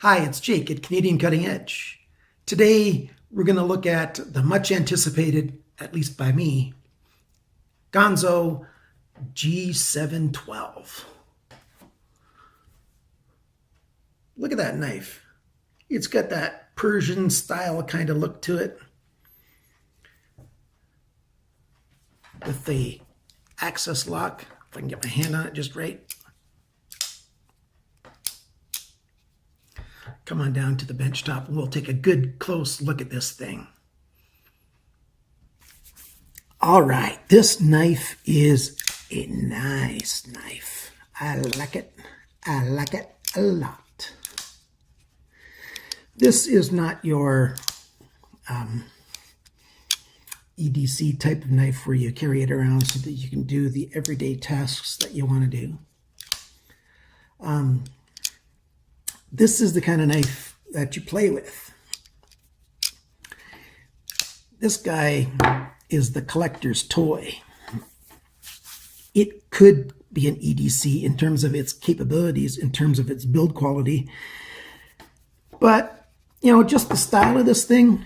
Hi, it's Jake at Canadian Cutting Edge. Today, we're going to look at the much anticipated, at least by me, Ganzo G712. Look at that knife. It's got that Persian style kind of look to it, with the access lock, if I can get my hand on it just right. Come on down to the bench top and we'll take a good close look at this thing. All right, this knife is a nice knife. I like it. I like it a lot. This is not your EDC type of knife where you carry it around so that you can do the everyday tasks that you want to do. This is the kind of knife that you play with. This guy is the collector's toy. It could be an EDC in terms of its capabilities, in terms of its build quality. But, you know, just the style of this thing,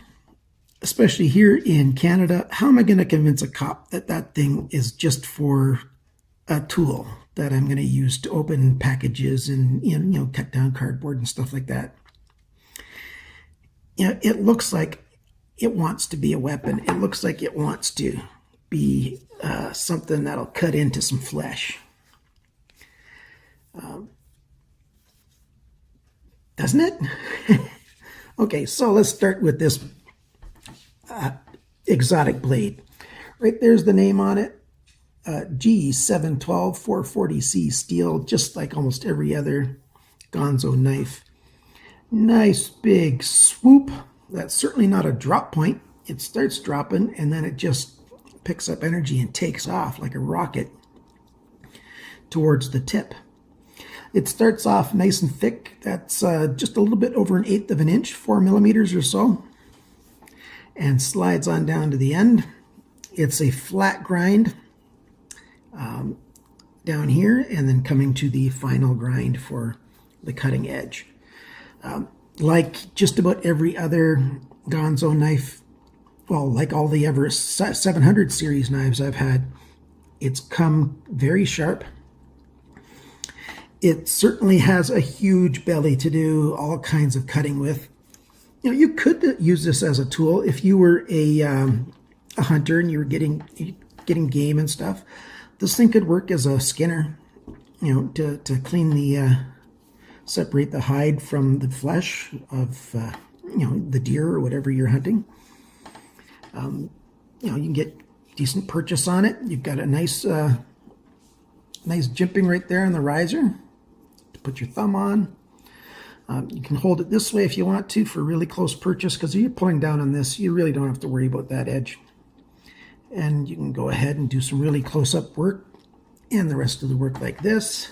especially here in Canada, how am I going to convince a cop that that thing is just for a tool that I'm going to use to open packages and cut down cardboard and stuff like that? You know, it looks like it wants to be a weapon. It looks like it wants to be something that'll cut into some flesh. Doesn't it? Okay, so let's start with this exotic blade. Right there's the name on it. G712 440C steel, just like almost every other Ganzo knife. Nice big swoop. That's certainly not a drop point. It starts dropping and then it just picks up energy and takes off like a rocket towards the tip. It starts off nice and thick. That's just a little bit over 1/8 of an inch, 4 millimeters or so, and slides on down to the end. It's a flat grind down here, and then coming to the final grind for the cutting edge. Like just about every other Ganzo knife, well, like all the ever 700 series knives I've had, it's come very sharp. It certainly has a huge belly to do all kinds of cutting with. You know, you could use this as a tool if you were a hunter and you were getting game and stuff. This thing could work as a skinner, you know, to clean the, separate the hide from the flesh of, the deer or whatever you're hunting. You know, you can get decent purchase on it. You've got a nice, nice jimping right there on the riser to put your thumb on. You can hold it this way if you want to for really close purchase, because if you're pulling down on this, you really don't have to worry about that edge. And you can go ahead and do some really close-up work and the rest of the work like this.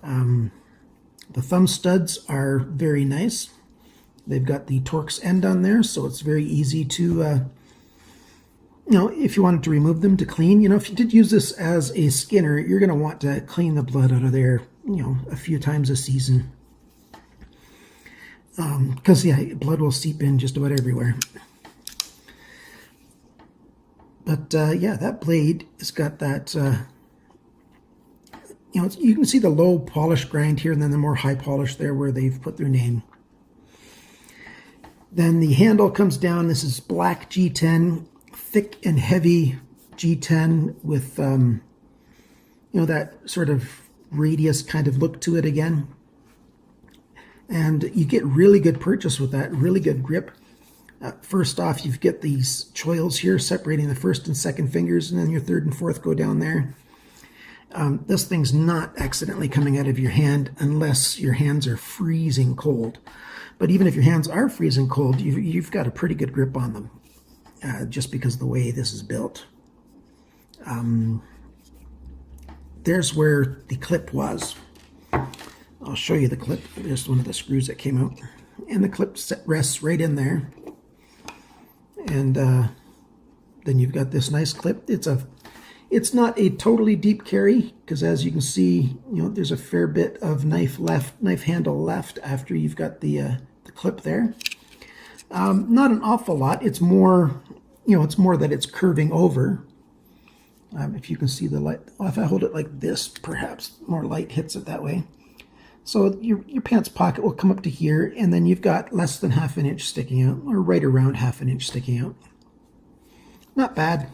The thumb studs are very nice. They've got the Torx end on there, so it's very easy to, if you wanted to remove them to clean. You know, if you did use this as a skinner, you're going to want to clean the blood out of there, a few times a season. Because, blood will seep in just about everywhere. But, that blade has got that, you can see the low polish grind here and then the more high polish there where they've put their name. Then the handle comes down. This is black G10, thick and heavy G10 with, that sort of radius kind of look to it again. And you get really good purchase with that, really good grip. First off, you get these choils here separating the first and second fingers, and then your third and fourth go down there. This thing's not accidentally coming out of your hand unless your hands are freezing cold. But even if your hands are freezing cold, you've got a pretty good grip on them, just because of the way this is built. There's where the clip was. I'll show you the clip. There's one of the screws that came out. And the clip rests right in there. And then you've got this nice clip. It's It's not a totally deep carry because, as you can see, there's a fair bit of knife handle left after you've got the clip there. Not an awful lot. It's more, it's more that it's curving over. If you can see the light, well, if I hold it like this, perhaps more light hits it that way. So your pants pocket will come up to here, and then you've got less than ½ inch sticking out, or right around ½ inch sticking out. Not bad.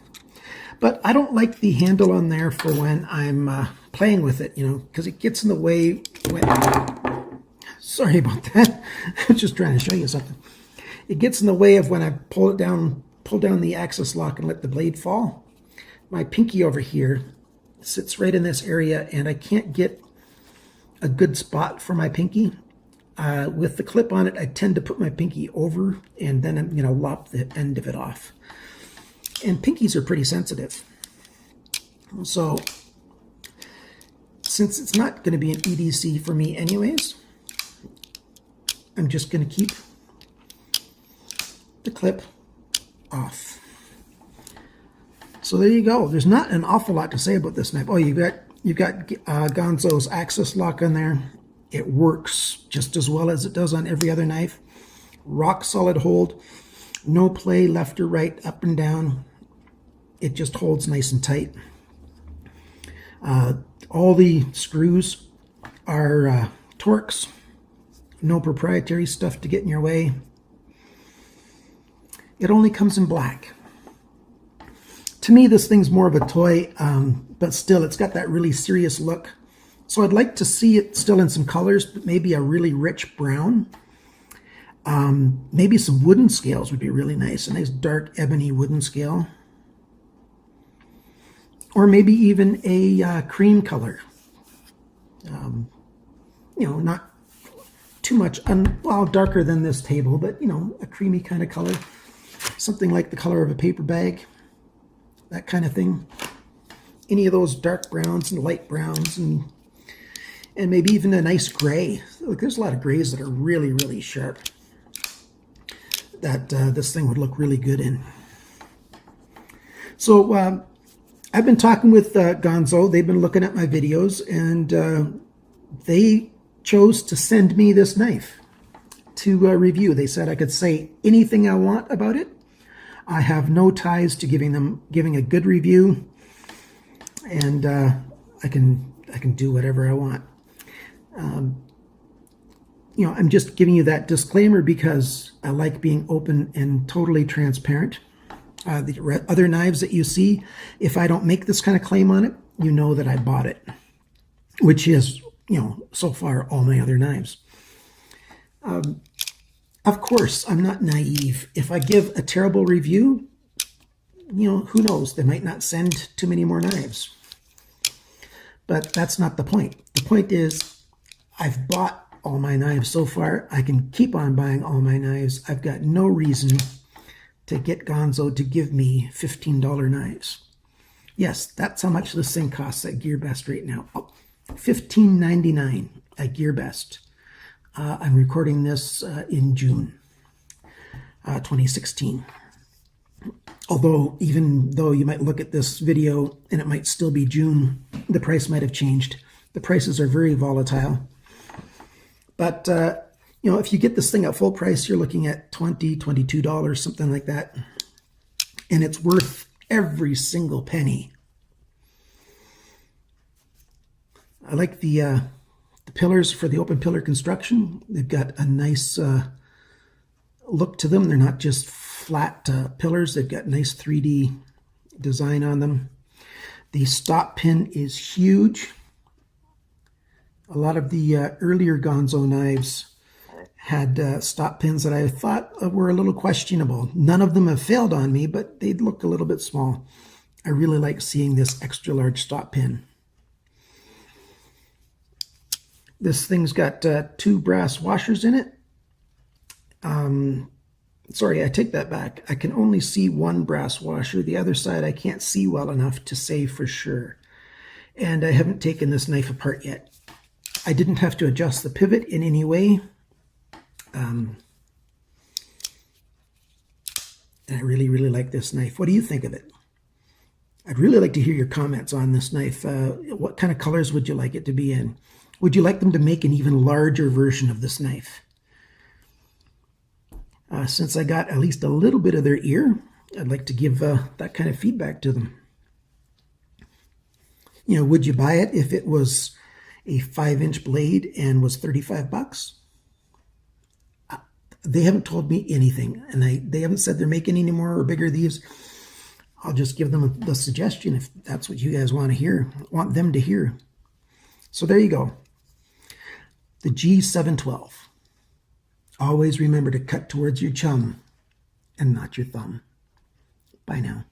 But I don't like the handle on there for when I'm playing with it, because it gets in the way when... Sorry about that. I was just trying to show you something. It gets in the way of when I pull down the axis lock and let the blade fall. My pinky over here sits right in this area, and I can't get a good spot for my pinky. With the clip on it, I tend to put my pinky over, and then I'm lop the end of it off. And pinkies are pretty sensitive. So since it's not going to be an EDC for me anyways, I'm just going to keep the clip off. So there you go. There's not an awful lot to say about this knife. Oh, you've got Ganzo's axis lock on there. It works just as well as it does on every other knife. Rock solid hold. No play left or right, up and down. It just holds nice and tight. All the screws are Torx. No proprietary stuff to get in your way. It only comes in black. To me, this thing's more of a toy, but still, it's got that really serious look. So I'd like to see it still in some colors, but maybe a really rich brown. Maybe some wooden scales would be really nice. A nice dark ebony wooden scale. Or maybe even a cream color. Not too much, well, darker than this table, but, a creamy kind of color. Something like the color of a paper bag. That kind of thing. Any of those dark browns and light browns, and maybe even a nice gray. Look, there's a lot of grays that are really, really sharp that this thing would look really good in. So I've been talking with Ganzo. They've been looking at my videos, and they chose to send me this knife to review. They said I could say anything I want about it. I have no ties to giving a good review, and I can do whatever I want. I'm just giving you that disclaimer because I like being open and totally transparent. The other knives that you see, if I don't make this kind of claim on it, you know that I bought it, which is, so far all my other knives. Of course, I'm not naive. If I give a terrible review, who knows? They might not send too many more knives. But that's not the point. The point is, I've bought all my knives so far. I can keep on buying all my knives. I've got no reason to get Ganzo to give me $15 knives. Yes, that's how much this thing costs at GearBest right now. Oh, $15.99 at GearBest. I'm recording this in June 2016. Although, even though you might look at this video and it might still be June, the price might have changed. The prices are very volatile. But, if you get this thing at full price, you're looking at $20, $22, something like that. And it's worth every single penny. I like the pillars for the open pillar construction. They've got a nice look to them. They're not just flat pillars. They've got nice 3D design on them. The stop pin is huge. A lot of the earlier Ganzo knives had stop pins that I thought were a little questionable. None of them have failed on me, but they look a little bit small. I really like seeing this extra large stop pin. This thing's got 2 brass washers in it. Sorry, I take that back. I can only see 1 brass washer. The other side I can't see well enough to say for sure. And I haven't taken this knife apart yet. I didn't have to adjust the pivot in any way. And I really, really like this knife. What do you think of it? I'd really like to hear your comments on this knife. What kind of colors would you like it to be in? Would you like them to make an even larger version of this knife? Since I got at least a little bit of their ear, I'd like to give that kind of feedback to them. You know, would you buy it if it was a 5-inch blade and was 35 bucks? They haven't told me anything, and they haven't said they're making any more or bigger of these. I'll just give them the suggestion if that's what you guys want to hear, want them to hear. So there you go. The G712. Always remember to cut towards your chum and not your thumb. Bye now.